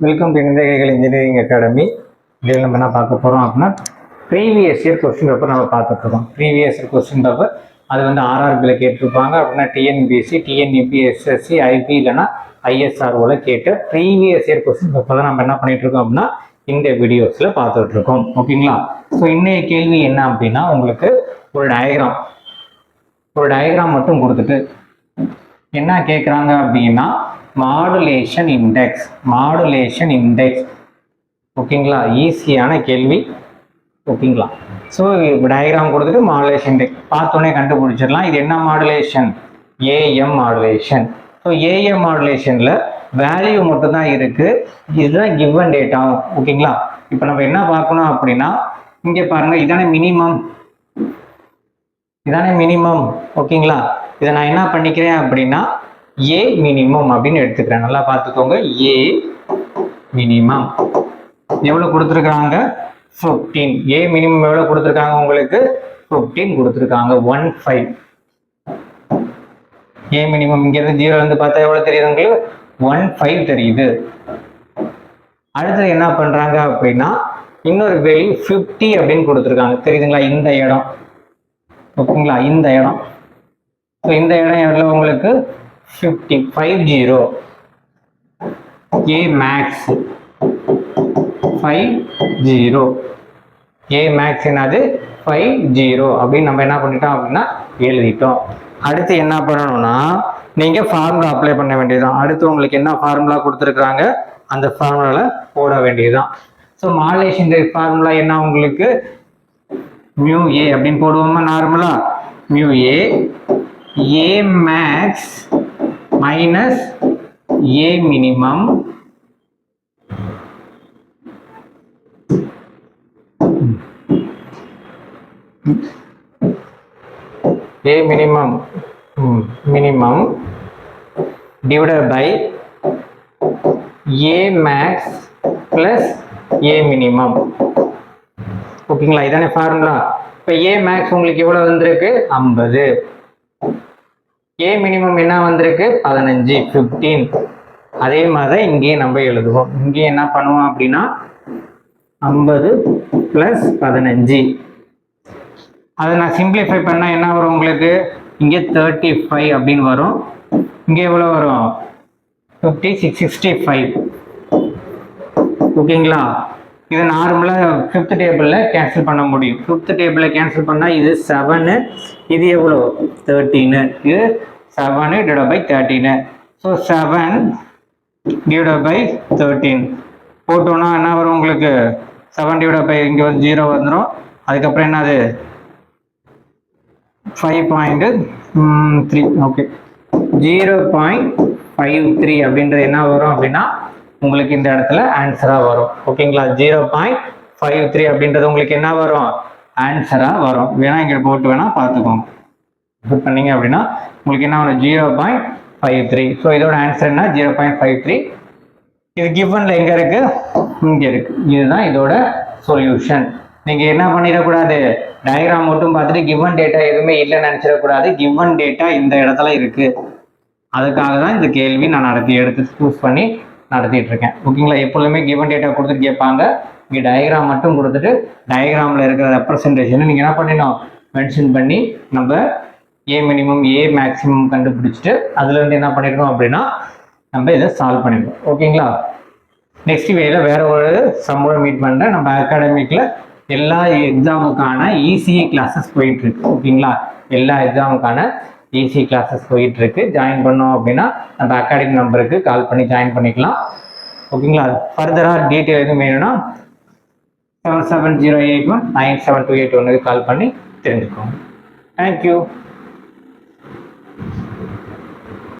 Welcome to நிதகைகள் engineering academy. இதில் நம்ம என்ன பார்க்க போகிறோம் அப்படின்னா ப்ரீவியஸ் இயர் கொஸ்டின் பேப்பர் நம்ம பார்த்துட்ருக்கோம். ப்ரீவியஸ் இயர் கொஸ்டின் பேப்பர் அது வந்து ஆர்ஆர்பியில் கேட்டிருப்பாங்க அப்படின்னா டிஎன்பிஎஸ்சி, டிஎன்இபி, எஸ்எஸ்சி, ஐபி இல்லைன்னா ஐஎஸ்ஆர்ஓவில் கேட்டு ப்ரீவியஸ் இயர் கொஸ்டின் பேப்பர் தான் நம்ம என்ன பண்ணிகிட்ருக்கோம் அப்படின்னா இந்த வீடியோஸில் பார்த்துட்ருக்கோம். ஓகேங்களா? ஸோ இன்றைய கேள்வி என்ன அப்படின்னா உங்களுக்கு ஒரு டயக்ராம் மட்டும் கொடுத்துட்டு என்ன கேட்குறாங்க அப்படின்னா மாடுலேஷன் இண்டெக்ஸ். ஓகேங்களா? ஈஸியான கேள்வி. ஓகேங்களா? ஸோ டயக்ராம் கொடுத்துட்டு மாடுலேஷன் இண்டெக்ஸ் பார்த்தோன்னே கண்டுபிடிச்சிடலாம். இது என்ன modulation? AM modulation. So AM மாடுலேஷனில் வேல்யூ மட்டும் தான் இருக்குது. இதுதான் கிவன் டேட்டா. ஓகேங்களா? இப்போ நம்ம என்ன பார்க்கணும் அப்படின்னா இங்கே பாருங்கள், இதானே மினிமம். ஓகேங்களா? இதை நான் என்ன பண்ணிக்கிறேன் அப்படின்னா ஏ மினிமம் அப்படின்னு எடுத்துக்கிறேன். நல்லா பார்த்துக்கோங்க. ஏ மினிமம் எவ்வளோ கொடுத்துருக்காங்க? 15. ஏ மினிமம் எவ்வளோ கொடுத்துருக்காங்க? உங்களுக்கு 15 கொடுத்துருக்காங்க. 15. ஏ மினிமம் இங்கேருந்து 0 பார்த்தா எவ்வளோ தெரியுது உங்களுக்கு? 15 தெரியுது. அடுத்தது என்ன பண்ணுறாங்க அப்படின்னா இன்னொரு வேல்யூ 50 அப்படின்னு கொடுத்துருக்காங்க. தெரியுதுங்களா? இந்த இடம். ஓகேங்களா? இந்த இடம். ஸோ இந்த இடம் எவ்வளோ உங்களுக்கு? 50. A max 50. A max என்னது? 50 அப்படின்னு நம்ம என்ன பண்ணிட்டோம் அப்படின்னா எழுதிட்டோம். அடுத்து என்ன பண்ணணும்னா நீங்க ஃபார்முலா அப்ளை பண்ண வேண்டியதுதான். அடுத்து உங்களுக்கு என்ன ஃபார்முலா கொடுத்துருக்காங்க அந்த ஃபார்முலால போட வேண்டியதுதான். ஸோ மாடுலேஷன் ஃபார்முலா என்ன உங்களுக்கு? மியூ ஏ அப்படின்னு போடுவோமா நார்மலா? Mu A A max minus A minimum minimum divided by A max plus A minimum. ஓகேங்களா? இதானே ஃபார்முலா. இப்போ A max உங்களுக்கு எவ்வளோ வந்திருக்கு? 50. ஏ மினிமம் என்ன வந்திருக்கு? 15, 15. அதே மாதிரி தான் இங்கேயும் நம்ம எழுதுவோம். இங்கே என்ன பண்ணுவோம் அப்படின்னா 50 + 15. அதை நான் சிம்பிளிஃபை பண்ணால் என்ன வரும் உங்களுக்கு? இங்கே 35 அப்படின்னு வரும். இங்கே எவ்வளோ வரும்? 50, 65. ஓகேங்களா? இது நார்மலாக 5th டேபிளில் கேன்சல் பண்ண முடியும். 5th டேபிளில் கேன்சல் பண்ணால் இது 7, இது எவ்வளோ? 13. இது 7 / 13. ஸோ 7 / 13 போட்டோன்னா என்ன வரும் உங்களுக்கு? 7 / இங்கே வந்து 0 வந்துடும். அதுக்கப்புறம் என்னது? 5.3. ஓகே, 0.53 அப்படின்றது என்ன வரும் அப்படின்னா உங்களுக்கு இந்த இடத்துல ஆன்சராக வரும். ஓகேங்களா? 0.53 அப்படின்றது உங்களுக்கு என்ன வரும்? ஆன்சராக வரும். வேணா இங்கே போட்டு வேணா பார்த்துக்கோங்க. புட் பண்ணீங்க அப்படின்னா உங்களுக்கு என்ன வரும்? 0.53. ஸோ இதோட ஆன்சர் என்ன? 0.53. இது கிவன்ல எங்க இருக்கு? இங்க இருக்கு. இதுதான் இதோட சொல்யூஷன். நீங்க என்ன பண்ணிடக்கூடாது? டயக்ராம் மட்டும் பார்த்துட்டு கிவன் டேட்டா எதுவுமே இல்லைன்னு நினைச்சிடக்கூடாது. கிவன் டேட்டா இந்த இடத்துல இருக்கு. அதுக்காக தான் இந்த கேள்வி நான் எடுத்து சூஸ் பண்ணி நடத்திட்டு இருக்கேன். ஓகேங்களா? எப்பொழுதுமே கிவன் டேட்டா கொடுத்துட்டு கேட்பாங்க. இங்கே டயக்ராம் மட்டும் கொடுத்துட்டு டயக்ராமில் இருக்கிற ரெப்ரசன்டேஷனை நீங்கள் என்ன பண்ணிடணும்? மென்ஷன் பண்ணி நம்ம ஏ மினிமம் ஏ மேக்ஸிமம் கண்டுபிடிச்சிட்டு அதுலேருந்து என்ன பண்ணிடணும் அப்படின்னா நம்ம இதை சால்வ் பண்ணிடணும். ஓகேங்களா? நெக்ஸ்ட் வீடியோவில் வேற ஒரு சம்மோட மீட் பண்ணுறேன். நம்ம அகாடமிக்கில் எல்லா எக்ஸாமுக்கான இசிஇ கிளாஸஸ் போயிட்டுருக்கு. ஓகேங்களா? எல்லா எக்ஸாமுக்கான இசி கிளாஸஸ் போயிட்டுருக்கு. ஜாயின் பண்ணோம் அப்படின்னா நம்ம அகாடமி நம்பருக்கு கால் பண்ணி ஜாயின் பண்ணிக்கலாம். ஓகேங்களா? ஃபர்தராக டீட்டெயில் எதுவும் வேணும்னா 7708197281 கால் பண்ணி தெரிஞ்சுக்கோங்க. தேங்க்யூ.